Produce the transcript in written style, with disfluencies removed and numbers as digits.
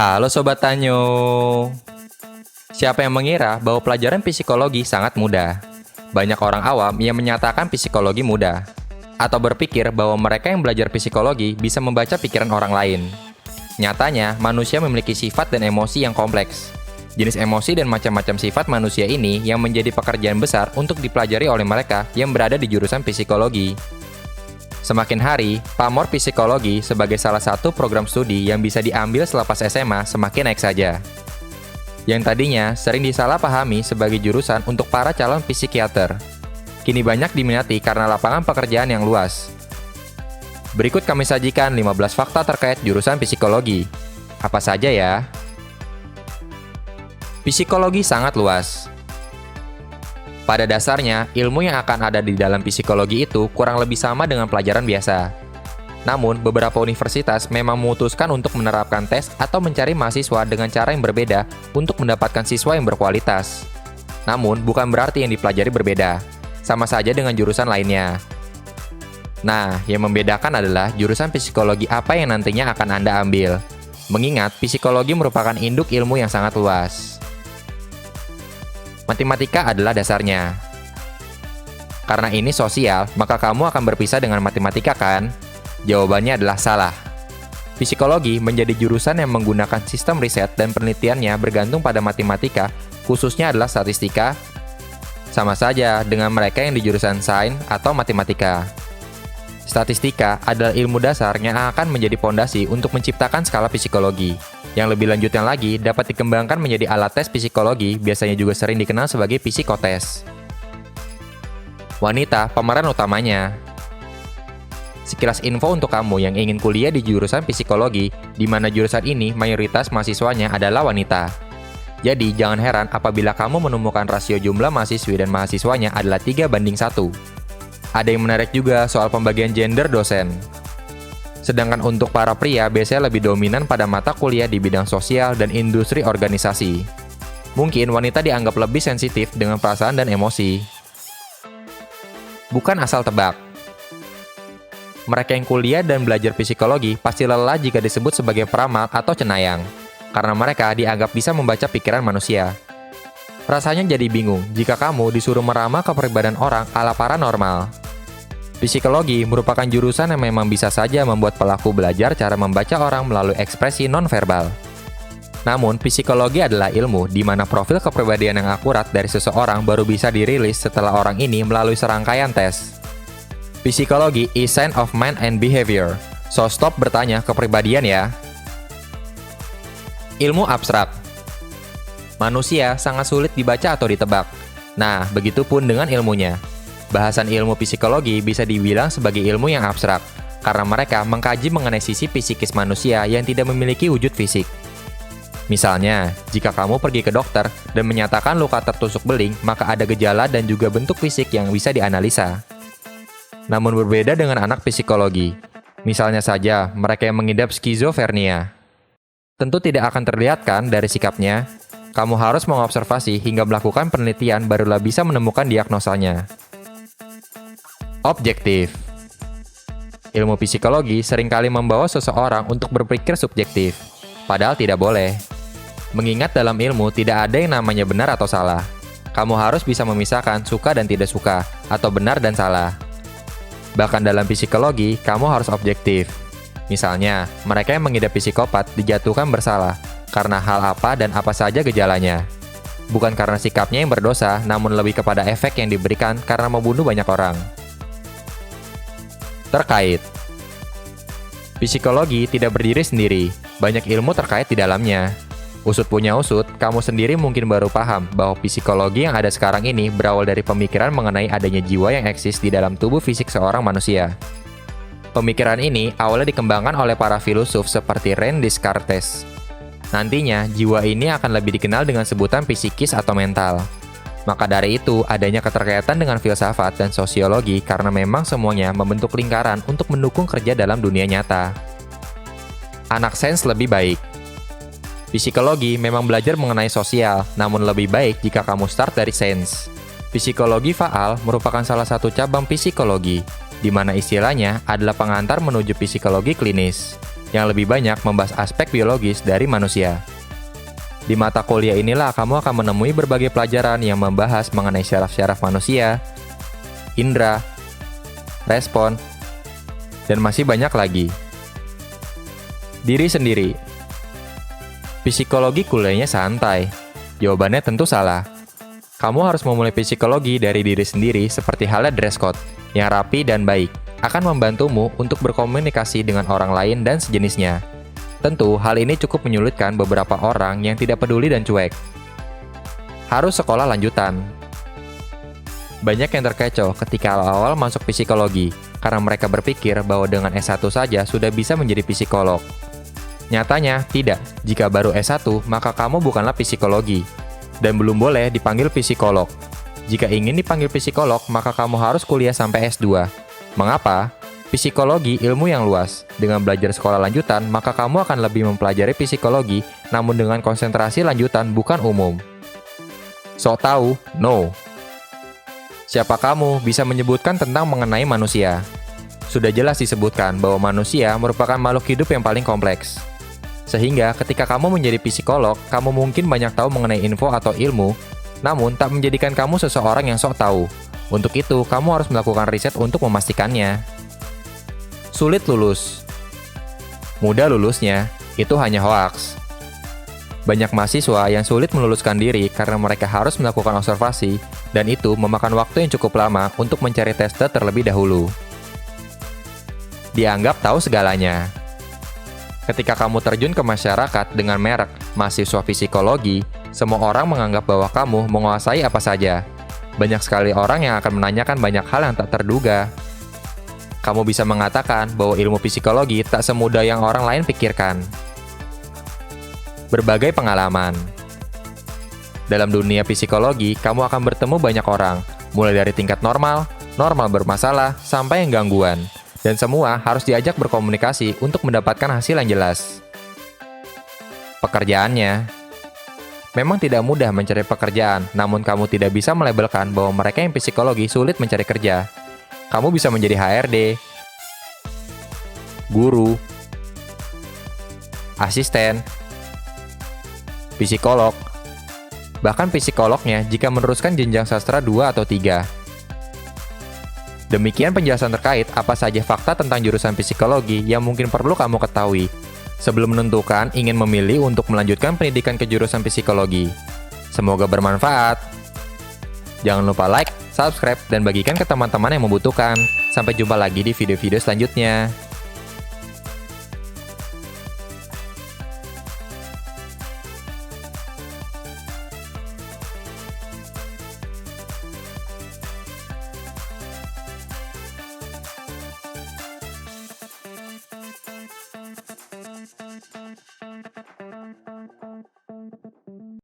Halo Sobat Tanyo. Siapa yang mengira bahwa pelajaran psikologi sangat mudah? Banyak orang awam yang menyatakan psikologi mudah, atau berpikir bahwa mereka yang belajar psikologi bisa membaca pikiran orang lain. Nyatanya, manusia memiliki sifat dan emosi yang kompleks. Jenis emosi dan macam-macam sifat manusia ini yang menjadi pekerjaan besar untuk dipelajari oleh mereka yang berada di jurusan psikologi. Semakin hari, pamor psikologi sebagai salah satu program studi yang bisa diambil selepas SMA semakin naik saja. Yang tadinya sering disalahpahami sebagai jurusan untuk para calon psikiater, kini banyak diminati karena lapangan pekerjaan yang luas. Berikut kami sajikan 15 fakta terkait jurusan psikologi. Apa saja ya? Psikologi sangat luas. Pada dasarnya, ilmu yang akan ada di dalam psikologi itu kurang lebih sama dengan pelajaran biasa. Namun, beberapa universitas memang memutuskan untuk menerapkan tes atau mencari mahasiswa dengan cara yang berbeda untuk mendapatkan siswa yang berkualitas. Namun, bukan berarti yang dipelajari berbeda. Sama saja dengan jurusan lainnya. Nah, yang membedakan adalah jurusan psikologi apa yang nantinya akan Anda ambil. Mengingat, psikologi merupakan induk ilmu yang sangat luas. Matematika adalah dasarnya. Karena ini sosial, maka kamu akan berpisah dengan matematika kan? Jawabannya adalah salah. Psikologi menjadi jurusan yang menggunakan sistem riset dan penelitiannya bergantung pada matematika, khususnya adalah statistika, sama saja dengan mereka yang di jurusan sains atau matematika. Statistika adalah ilmu dasar yang akan menjadi fondasi untuk menciptakan skala psikologi. Yang lebih lanjutnya lagi dapat dikembangkan menjadi alat tes psikologi, biasanya juga sering dikenal sebagai psikotes. Wanita pemeran utamanya. Sekilas info untuk kamu yang ingin kuliah di jurusan psikologi, di mana jurusan ini mayoritas mahasiswanya adalah wanita. Jadi jangan heran apabila kamu menemukan rasio jumlah mahasiswi dan mahasiswanya adalah 3:1. Ada yang menarik juga soal pembagian gender dosen. Sedangkan untuk para pria biasanya lebih dominan pada mata kuliah di bidang sosial dan industri organisasi. Mungkin wanita dianggap lebih sensitif dengan perasaan dan emosi. Bukan asal tebak. Mereka yang kuliah dan belajar psikologi pasti lelah jika disebut sebagai peramal atau cenayang, karena mereka dianggap bisa membaca pikiran manusia. Rasanya jadi bingung jika kamu disuruh meramal kepribadian orang ala paranormal. Psikologi merupakan jurusan yang memang bisa saja membuat pelaku belajar cara membaca orang melalui ekspresi nonverbal. Namun, psikologi adalah ilmu di mana profil kepribadian yang akurat dari seseorang baru bisa dirilis setelah orang ini melalui serangkaian tes. Psikologi is science of mind and behavior. So stop bertanya kepribadian ya. Ilmu abstrak. Manusia sangat sulit dibaca atau ditebak. Nah, begitupun dengan ilmunya. Bahasan ilmu psikologi bisa dibilang sebagai ilmu yang abstrak, karena mereka mengkaji mengenai sisi psikis manusia yang tidak memiliki wujud fisik. Misalnya, jika kamu pergi ke dokter dan menyatakan luka tertusuk beling, maka ada gejala dan juga bentuk fisik yang bisa dianalisa. Namun berbeda dengan anak psikologi. Misalnya saja, mereka yang mengidap skizofrenia. Tentu tidak akan terlihat kan dari sikapnya. Kamu harus mengobservasi hingga melakukan penelitian barulah bisa menemukan diagnosanya. Objektif. Ilmu psikologi seringkali membawa seseorang untuk berpikir subjektif, padahal tidak boleh. Mengingat dalam ilmu tidak ada yang namanya benar atau salah. Kamu harus bisa memisahkan suka dan tidak suka, atau benar dan salah. Bahkan dalam psikologi, kamu harus objektif. Misalnya, mereka yang mengidap psikopat dijatuhkan bersalah karena hal apa dan apa saja gejalanya. Bukan karena sikapnya yang berdosa, namun lebih kepada efek yang diberikan karena membunuh banyak orang. Terkait. Psikologi tidak berdiri sendiri, banyak ilmu terkait di dalamnya. Usut punya usut, kamu sendiri mungkin baru paham bahwa psikologi yang ada sekarang ini berawal dari pemikiran mengenai adanya jiwa yang eksis di dalam tubuh fisik seorang manusia. Pemikiran ini awalnya dikembangkan oleh para filosof seperti René Descartes. Nantinya, jiwa ini akan lebih dikenal dengan sebutan psikis atau mental. Maka dari itu, adanya keterkaitan dengan filsafat dan sosiologi karena memang semuanya membentuk lingkaran untuk mendukung kerja dalam dunia nyata. Anak sains lebih baik. Psikologi memang belajar mengenai sosial, namun lebih baik jika kamu start dari sains. Psikologi faal merupakan salah satu cabang psikologi, di mana istilahnya adalah pengantar menuju psikologi klinis. yang lebih banyak membahas aspek biologis dari manusia. Di mata kuliah inilah kamu akan menemui berbagai pelajaran yang membahas mengenai syaraf-syaraf manusia, indera, respon, dan masih banyak lagi. Diri sendiri. Psikologi kuliahnya santai. Jawabannya tentu salah. Kamu harus memulai psikologi dari diri sendiri seperti halnya dress code, yang rapi dan baik, akan membantumu untuk berkomunikasi dengan orang lain dan sejenisnya. Tentu, hal ini cukup menyulitkan beberapa orang yang tidak peduli dan cuek. Harus sekolah lanjutan. Banyak yang terkecoh ketika awal-awal masuk psikologi, karena mereka berpikir bahwa dengan S1 saja sudah bisa menjadi psikolog. Nyatanya, tidak. Jika baru S1, maka kamu bukanlah psikologi, dan belum boleh dipanggil psikolog. Jika ingin dipanggil psikolog, maka kamu harus kuliah sampai S2. Mengapa? Psikologi ilmu yang luas. Dengan belajar sekolah lanjutan, maka kamu akan lebih mempelajari psikologi, namun dengan konsentrasi lanjutan bukan umum. Sok tahu? No. Siapa kamu bisa menyebutkan tentang mengenai manusia? Sudah jelas disebutkan bahwa manusia merupakan makhluk hidup yang paling kompleks. Sehingga ketika kamu menjadi psikolog, kamu mungkin banyak tahu mengenai info atau ilmu, namun tak menjadikan kamu seseorang yang sok tahu. Untuk itu, kamu harus melakukan riset untuk memastikannya. Sulit lulus. Mudah lulusnya, itu hanya hoaks. Banyak mahasiswa yang sulit meluluskan diri karena mereka harus melakukan observasi, dan itu memakan waktu yang cukup lama untuk mencari tester terlebih dahulu. Dianggap tahu segalanya. Ketika kamu terjun ke masyarakat dengan merek mahasiswa psikologi, semua orang menganggap bahwa kamu menguasai apa saja. Banyak sekali orang yang akan menanyakan banyak hal yang tak terduga. Kamu bisa mengatakan bahwa ilmu psikologi tak semudah yang orang lain pikirkan. Berbagai pengalaman. Dalam dunia psikologi, kamu akan bertemu banyak orang, mulai dari tingkat normal, normal bermasalah, sampai yang gangguan. Dan semua harus diajak berkomunikasi untuk mendapatkan hasil yang jelas. Pekerjaannya. Memang tidak mudah mencari pekerjaan, namun kamu tidak bisa melabelkan bahwa mereka yang psikologi sulit mencari kerja. Kamu bisa menjadi HRD, guru, asisten, psikolog, bahkan psikolognya jika meneruskan jenjang sastra 2 atau 3. Demikian penjelasan terkait apa saja fakta tentang jurusan psikologi yang mungkin perlu kamu ketahui sebelum menentukan ingin memilih untuk melanjutkan pendidikan ke jurusan psikologi. Semoga bermanfaat. Jangan lupa like, subscribe, dan bagikan ke teman-teman yang membutuhkan. Sampai jumpa lagi di video-video selanjutnya.